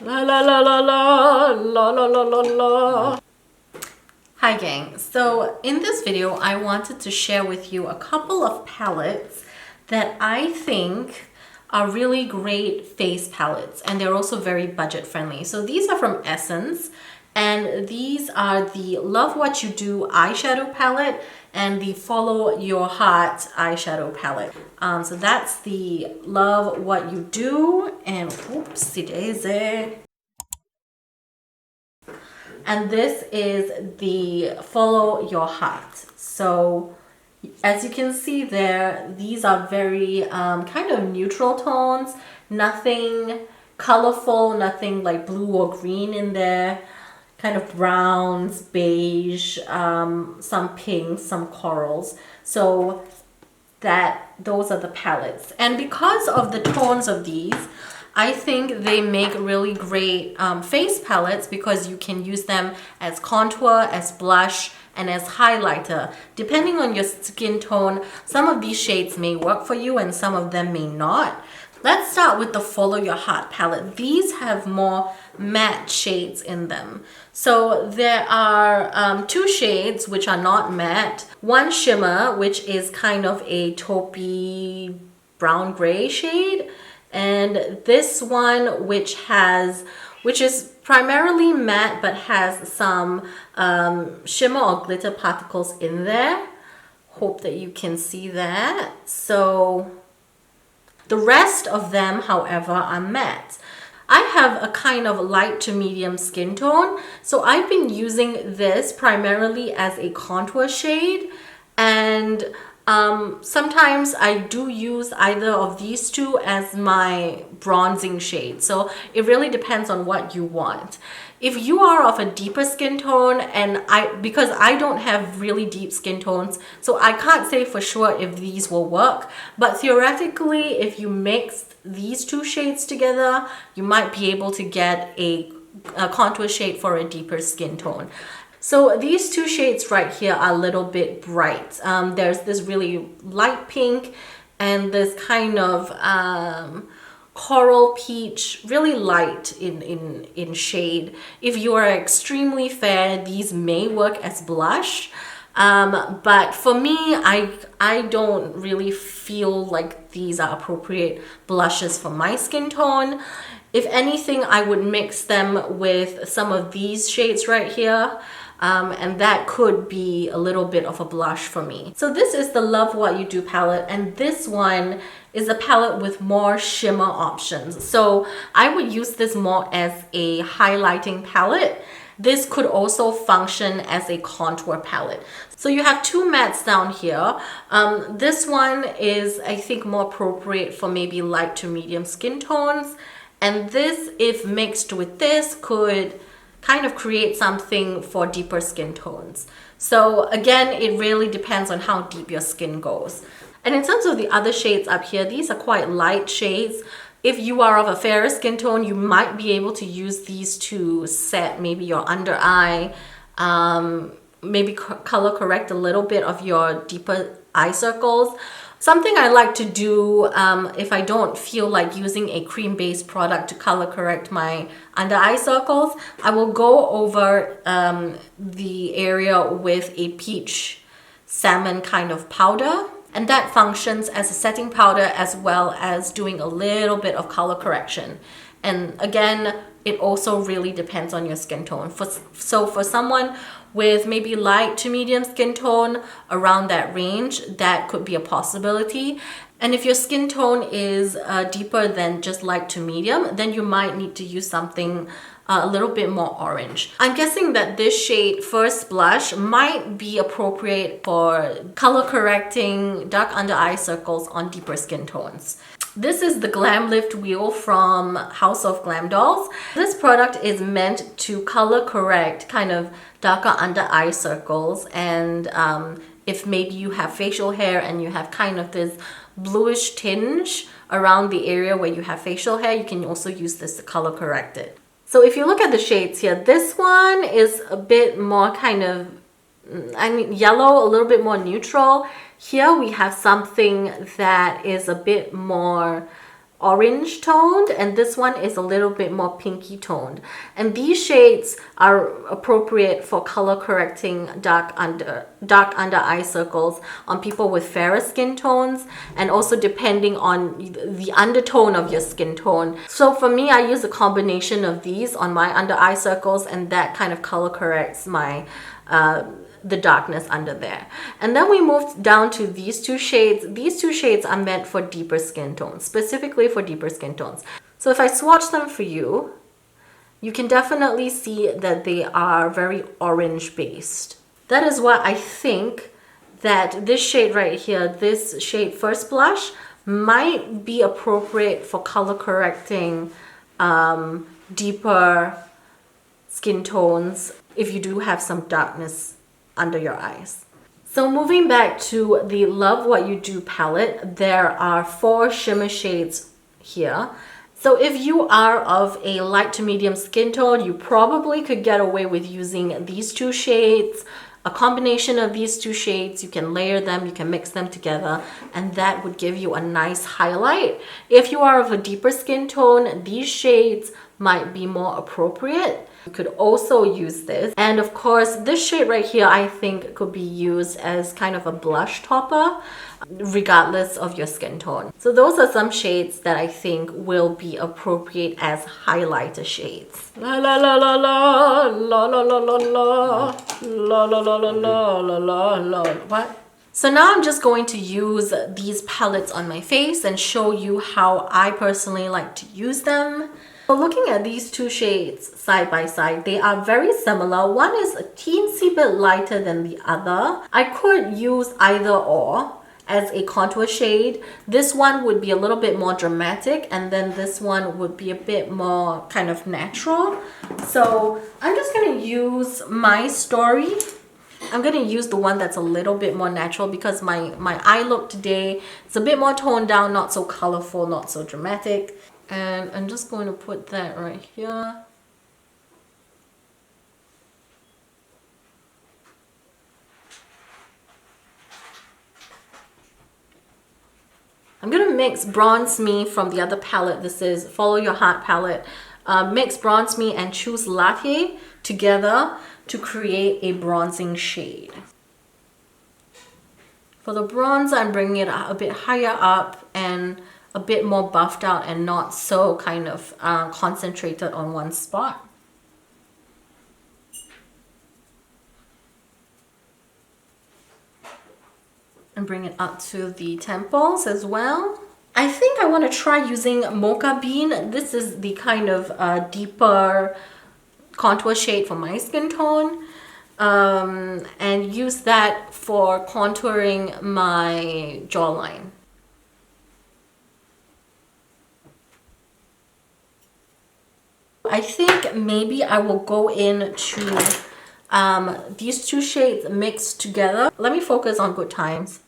La la la la la la la la la la. Hi gang, so in this video I wanted to share with you a couple of palettes that I think are really great face palettes, and they're also very budget friendly. So these are from Essence, and these are the Love What You Do eyeshadow palette and the Follow Your Heart eyeshadow palette. So that's the Love What You Do, and oopsie daisy. And this is the Follow Your Heart. So as you can see there, these are very kind of neutral tones, nothing colorful, nothing like blue or green in there, kind of browns, beige, some pinks, some corals. So those are the palettes. And because of the tones of these, I think they make really great face palettes because you can use them as contour, as blush, and as highlighter. Depending on your skin tone, some of these shades may work for you and some of them may not. Let's start with the Follow Your Heart palette. These have more matte shades in them. So there are two shades which are not matte. One shimmer, which is kind of a taupey brown gray shade, and this one which is primarily matte but has some shimmer or glitter particles in there. Hope that you can see that. So the rest of them, however, are matte. I have a kind of light to medium skin tone, so I've been using this primarily as a contour shade, and sometimes I do use either of these two as my bronzing shade. So it really depends on what you want. If you are of a deeper skin tone, and because I don't have really deep skin tones, so I can't say for sure if these will work, but theoretically, if you mix these two shades together, you might be able to get a contour shade for a deeper skin tone. So these two shades right here are a little bit bright. There's this really light pink and this kind of coral peach, really light in shade. If you are extremely fair, these may work as blush. But for me, I don't really feel like these are appropriate blushes for my skin tone. If anything, I would mix them with some of these shades right here. And that could be a little bit of a blush for me. So this is the Love What You Do palette, and this one is a palette with more shimmer options. So I would use this more as a highlighting palette. This could also function as a contour palette. So you have two mattes down here. This one is, I think, more appropriate for maybe light to medium skin tones. And this, if mixed with this, could kind of create something for deeper skin tones. So again, it really depends on how deep your skin goes. And in terms of the other shades up here, these are quite light shades. If you are of a fairer skin tone, you might be able to use these to set maybe your under eye, maybe color correct a little bit of your deeper eye circles. Something I like to do if I don't feel like using a cream-based product to color correct my under eye circles, I will go over the area with a peach salmon kind of powder. And that functions as a setting powder as well as doing a little bit of color correction. And again, it also really depends on your skin tone. So for someone with maybe light to medium skin tone, around that range, that could be a possibility. And if your skin tone is deeper than just light to medium, then you might need to use something a little bit more orange. I'm guessing that this shade, First Blush, might be appropriate for color correcting dark under eye circles on deeper skin tones. This is the Glam Lift Wheel from House of Glam Dolls. This product is meant to color correct kind of darker under eye circles, and if maybe you have facial hair and you have kind of this bluish tinge around the area where you have facial hair, you can also use this to color correct it. So if you look at the shades here, this one is a bit more kind of, yellow, a little bit more neutral. Here we have something that is a bit more orange toned, and this one is a little bit more pinky toned. And these shades are appropriate for color correcting dark under eye circles on people with fairer skin tones, and also depending on the undertone of your skin tone. So for me, I use a combination of these on my under eye circles, and that kind of color corrects my the darkness under there. And then we moved down to these two shades. These two shades are meant for deeper skin tones, specifically for deeper skin tones. So if I swatch them for you, you can definitely see that they are very orange based. That is why I think that this shade right here, this shade First Blush, might be appropriate for color correcting deeper skin tones if you do have some darkness under your eyes. So moving back to the Love What You Do palette, there are 4 shimmer shades here. So if you are of a light to medium skin tone, you probably could get away with using these 2 shades. A combination of these 2 shades, you can layer them, you can mix them together, and that would give you a nice highlight. If you are of a deeper skin tone, these shades might be more appropriate. You could also use this. And of course, this shade right here, I think could be used as kind of a blush topper, regardless of your skin tone. So those are some shades that I think will be appropriate as highlighter shades. La la la la la, la la la la la, la la la la la la la la. What? So now I'm just going to use these palettes on my face and show you how I personally like to use them. So looking at these 2 shades side by side, they are very similar. One is a teensy bit lighter than the other. I could use either or as a contour shade. This one would be a little bit more dramatic, and then this one would be a bit more kind of natural. So I'm just going to use My Story. I'm going to use the one that's a little bit more natural because my eye look today is a bit more toned down, not so colorful, not so dramatic. And I'm just going to put that right here. I'm going to mix Bronze Me from the other palette. This is Follow Your Heart palette. Mix Bronze Me and Choose Latte together to create a bronzing shade. For the bronzer, I'm bringing it a bit higher up and a bit more buffed out and not so kind of concentrated on one spot. And bring it up to the temples as well. I think I want to try using Mocha Bean. This is the kind of deeper contour shade for my skin tone. And use that for contouring my jawline. I think maybe I will go into these 2 shades mixed together. Let me focus on Good Times.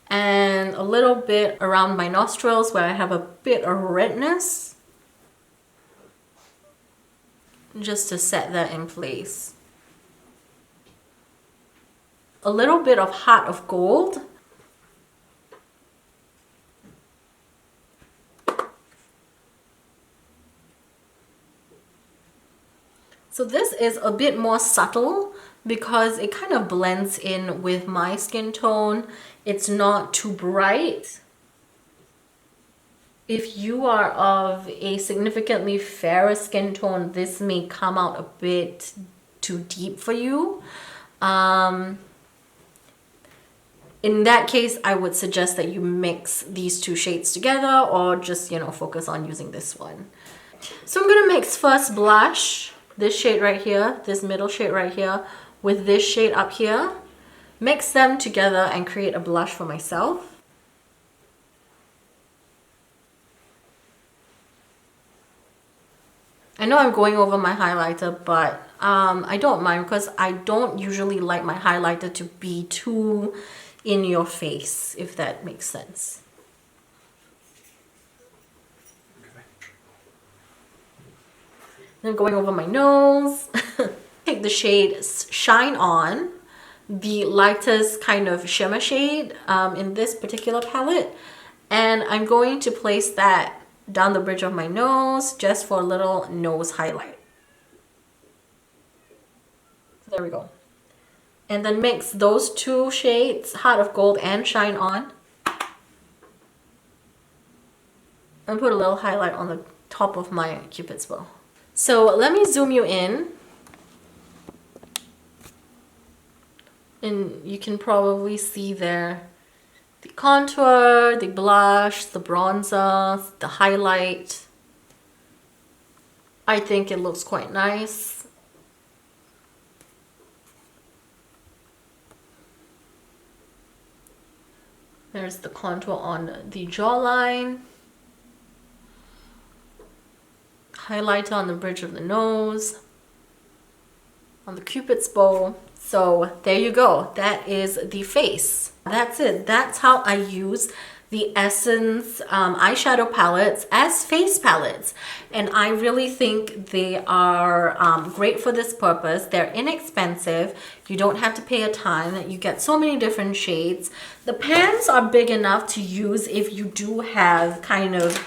And a little bit around my nostrils where I have a bit of redness. Just to set that in place. A little bit of Heart of Gold. So this is a bit more subtle because it kind of blends in with my skin tone. It's not too bright. If you are of a significantly fairer skin tone, this may come out a bit too deep for you. In that case, I would suggest that you mix these 2 shades together or just, focus on using this one. So I'm going to mix First Blush, this shade right here, this middle shade right here, with this shade up here. Mix them together and create a blush for myself. I know I'm going over my highlighter, but I don't mind because I don't usually like my highlighter to be too in your face, if that makes sense. Then going over my nose. Take the shade Shine On. the lightest kind of shimmer shade in this particular palette. And I'm going to place that down the bridge of my nose just for a little nose highlight. There we go. And then mix those two shades, Heart of Gold and Shine On. And put a little highlight on the top of my Cupid's bow. So let me zoom you in. And you can probably see there the contour, the blush, the bronzer, the highlight. I think it looks quite nice. There's the contour on the jawline. Highlighter on the bridge of the nose. On the Cupid's bow. So there you go. That is the face. That's it. That's how I use the Essence eyeshadow palettes as face palettes. And I really think they are great for this purpose. They're inexpensive. You don't have to pay a ton. You get so many different shades. The pans are big enough to use if you do have kind of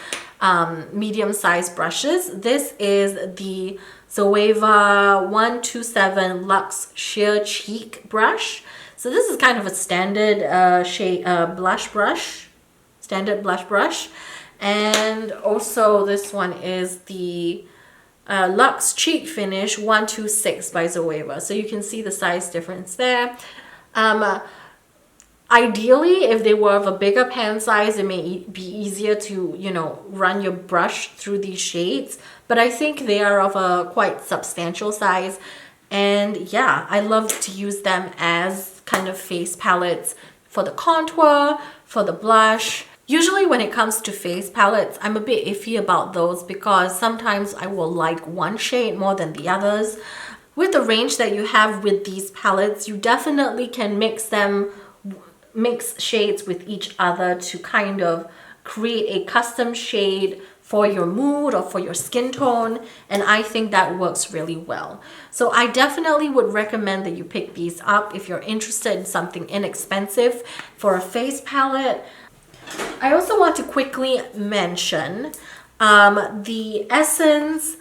medium-sized brushes. This is the Zoeva 127 Luxe Sheer Cheek brush. So this is kind of a standard blush brush, standard blush brush. And also this one is the Luxe Cheek Finish 126 by Zoeva. So you can see the size difference there. Ideally, if they were of a bigger pan size, it may be easier to, you know, run your brush through these shades. But I think they are of a quite substantial size. And yeah, I love to use them as kind of face palettes for the contour, for the blush. Usually when it comes to face palettes, I'm a bit iffy about those because sometimes I will like one shade more than the others. With the range that you have with these palettes, you definitely can mix shades with each other to kind of create a custom shade for your mood or for your skin tone, and I think that works really well. So I definitely would recommend that you pick these up if you're interested in something inexpensive for a face palette. I also want to quickly mention the Essence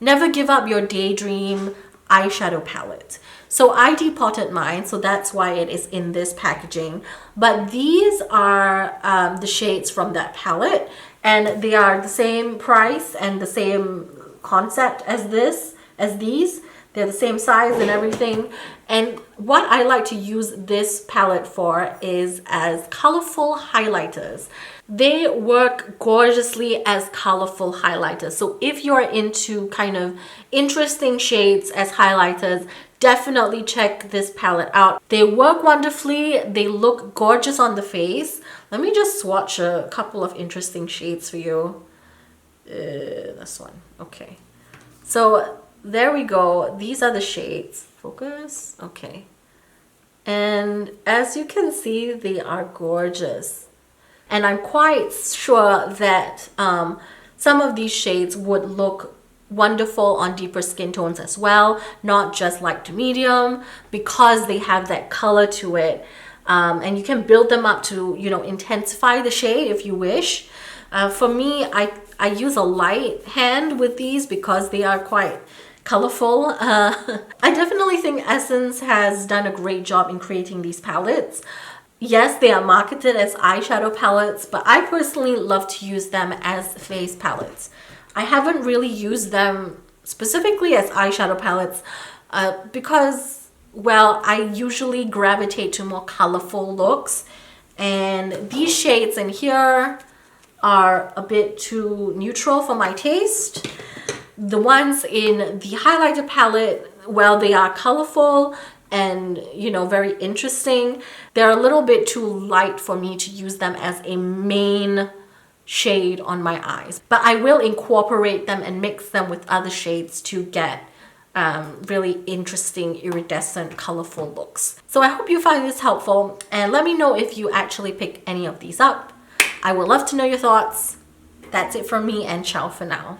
Never Give Up Your Daydream eyeshadow palette. So I depotted mine, so that's why it is in this packaging. But these are the shades from that palette, and they are the same price and the same concept as these. They're the same size and everything. And what I like to use this palette for is as colorful highlighters. They work gorgeously as colorful highlighters. So if you're into kind of interesting shades as highlighters, definitely check this palette out. They work wonderfully. They look gorgeous on the face. Let me just swatch a couple of interesting shades for you. This one. Okay. So there we go. These are the shades. Focus. Okay. And as you can see, they are gorgeous. And I'm quite sure that some of these shades would look wonderful on deeper skin tones as well, not just light to medium, because they have that color to it. And you can build them up to, you know, intensify the shade if you wish. For me, I use a light hand with these because they are quite colorful. I definitely think Essence has done a great job in creating these palettes. Yes, they are marketed as eyeshadow palettes, but I personally love to use them as face palettes. I haven't really used them specifically as eyeshadow palettes because, well, I usually gravitate to more colorful looks, and these shades in here are a bit too neutral for my taste. The ones in the highlighter palette, well, they are colorful and, you know, very interesting. They're a little bit too light for me to use them as a main shade on my eyes, but I will incorporate them and mix them with other shades to get really interesting, iridescent, colorful looks. So I hope you find this helpful, and let me know if you actually pick any of these up. I would love to know your thoughts. That's it from me, and ciao for now.